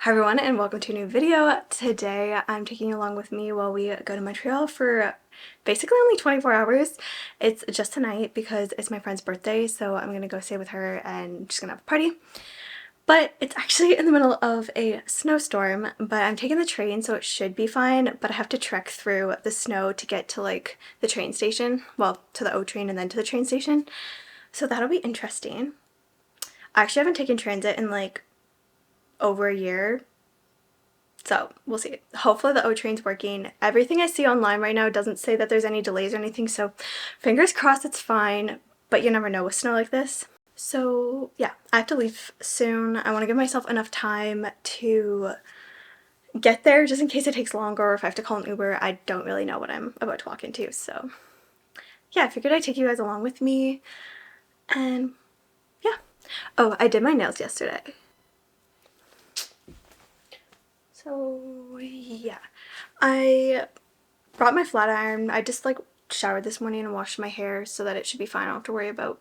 Hi everyone and welcome to a new video. Today I'm taking you along with me while we go to Montreal for basically only 24 hours. It's just tonight because it's my friend's birthday, so I'm gonna go stay with her and just gonna have a party. But it's actually in the middle of a snowstorm, but I'm taking the train so it should be fine, but I have to trek through the snow to get to like the train station, well, to the O train and then to the train station. So that'll be interesting. I actually haven't taken transit in like over a year. So we'll see. Hopefully the O train's working. Everything I see online right now doesn't say that there's any delays or anything, so fingers crossed it's fine, but you never know with snow like this. So yeah, I have to leave soon. I want to give myself enough time to get there just in case it takes longer or if I have to call an Uber. I don't really know what I'm about to walk into, so yeah, I figured I'd take you guys along with me and yeah. Oh, I did my nails yesterday. So yeah, I brought my flat iron. I just like showered this morning and washed my hair so that it should be fine. I don't have to worry about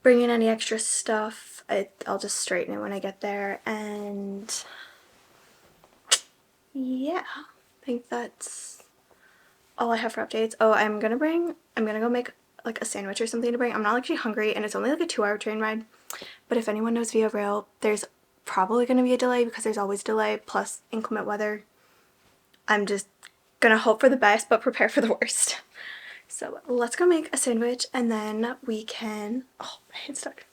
bringing any extra stuff. I'll just straighten it when I get there. And yeah, I think that's all I have for updates. Oh, I'm gonna go make like a sandwich or something to bring. I'm not actually hungry and it's only like a 2-hour train ride. But if anyone knows Via Rail, there's probably gonna be a delay because there's always delay plus inclement weather. I'm just gonna hope for the best but prepare for the worst. So let's go make a sandwich and then we can, oh, my hand's stuck.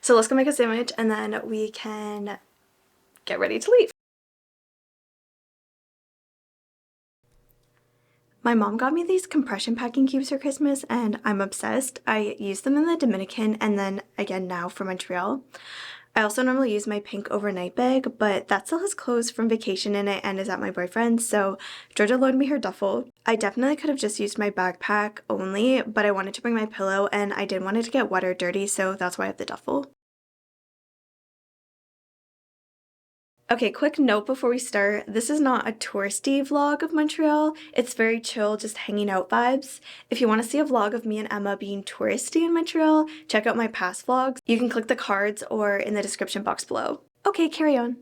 So let's go make a sandwich and then we can get ready to leave. My mom got me these compression packing cubes for Christmas and I'm obsessed. I used them in the Dominican and then again now for Montreal. I also normally use my pink overnight bag, but that still has clothes from vacation in it and is at my boyfriend's, so Georgia loaned me her duffel. I definitely could have just used my backpack only, but I wanted to bring my pillow and I didn't want it to get wet or dirty, so that's why I have the duffel. Okay, quick note before we start. This is not a touristy vlog of Montreal. It's very chill, just hanging out vibes. If you want to see a vlog of me and Emma being touristy in Montreal, check out my past vlogs. You can click the cards or in the description box below. Okay, carry on.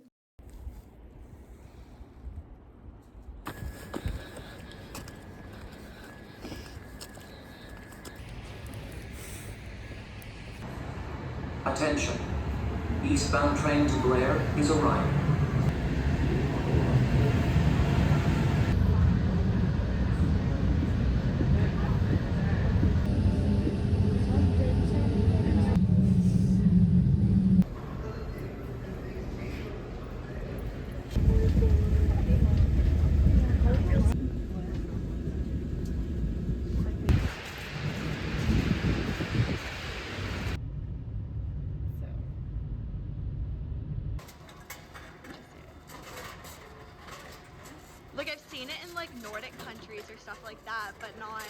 Attention. Eastbound train to Blair is arriving. Like I've seen it in like Nordic countries or stuff like that, but not.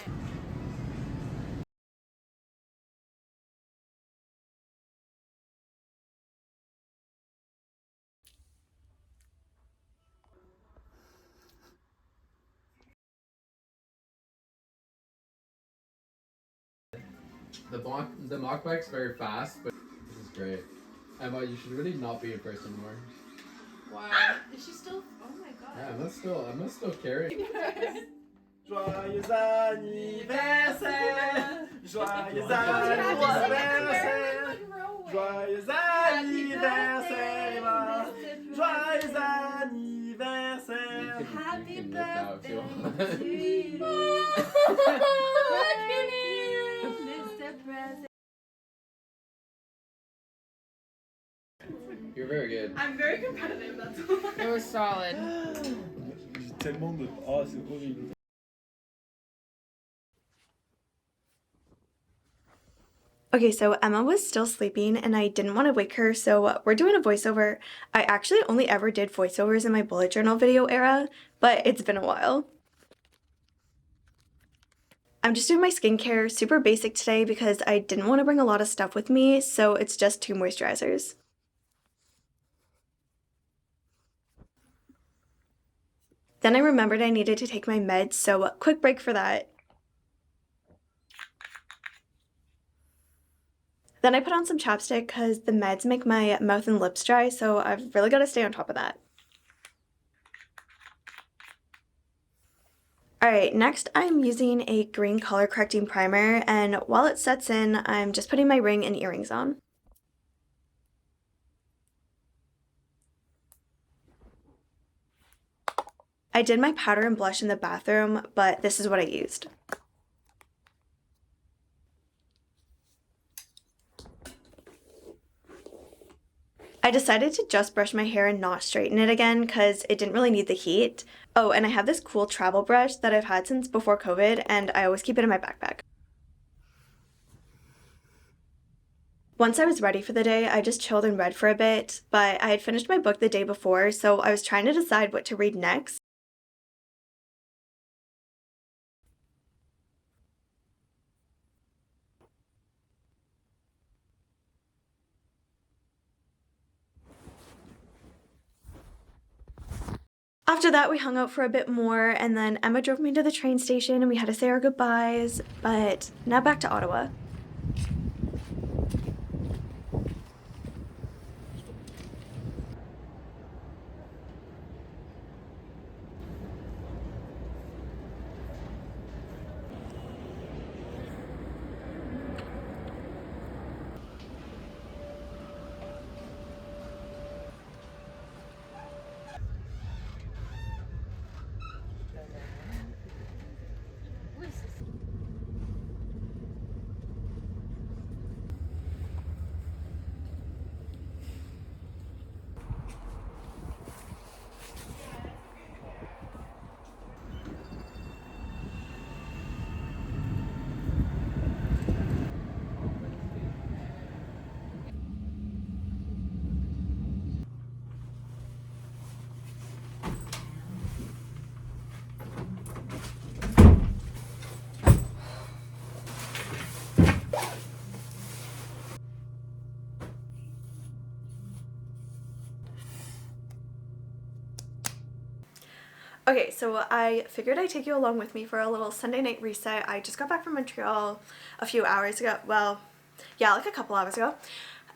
The mock bike's very fast, but this is great. Emma, you should really not be in first anymore. Why? Is she still? Oh my god. Yeah, Emma's still carrying. Joyeux anniversaire! Joyeux anniversaire! Joyeux anniversaire, Emma! Joyeux anniversaire! Happy You can lift now if you birthday want. to you! Mr. President. You're very good. I'm very competitive, that's all. It was solid. J'ai tellement de. Oh, c'est horrible. Okay, so Emma was still sleeping and I didn't want to wake her, so we're doing a voiceover. I actually only ever did voiceovers in my bullet journal video era, but it's been a while. I'm just doing my skincare super basic today because I didn't want to bring a lot of stuff with me, so it's just 2 moisturizers. Then I remembered I needed to take my meds, so quick break for that. Then I put on some chapstick because the meds make my mouth and lips dry, so I've really got to stay on top of that. Alright, next I'm using a green color correcting primer, and while it sets in, I'm just putting my ring and earrings on. I did my powder and blush in the bathroom, but this is what I used. I decided to just brush my hair and not straighten it again because it didn't really need the heat. Oh, and I have this cool travel brush that I've had since before COVID, and I always keep it in my backpack. Once I was ready for the day, I just chilled and read for a bit, but I had finished my book the day before, so I was trying to decide what to read next. After that, we hung out for a bit more, and then Emma drove me to the train station and we had to say our goodbyes, but now back to Ottawa. Okay, so I figured I'd take you along with me for a little Sunday night reset. I just got back from Montreal a few hours ago. Well, yeah, like a couple hours ago.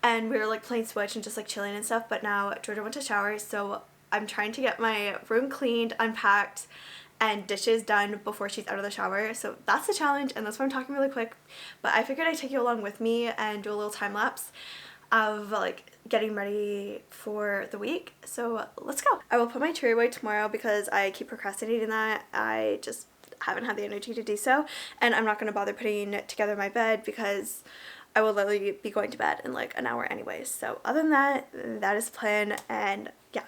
And we were like playing Switch and just like chilling and stuff, but now Georgia went to shower, so I'm trying to get my room cleaned, unpacked, and dishes done before she's out of the shower. So that's the challenge, and that's why I'm talking really quick. But I figured I'd take you along with me and do a little time lapse of like getting ready for the week. So let's go. I will put my tree away tomorrow because I keep procrastinating that. I just haven't had the energy to do so, and I'm not going to bother putting together my bed because I will literally be going to bed in like an hour anyways. So other than that, that is the plan, and yeah.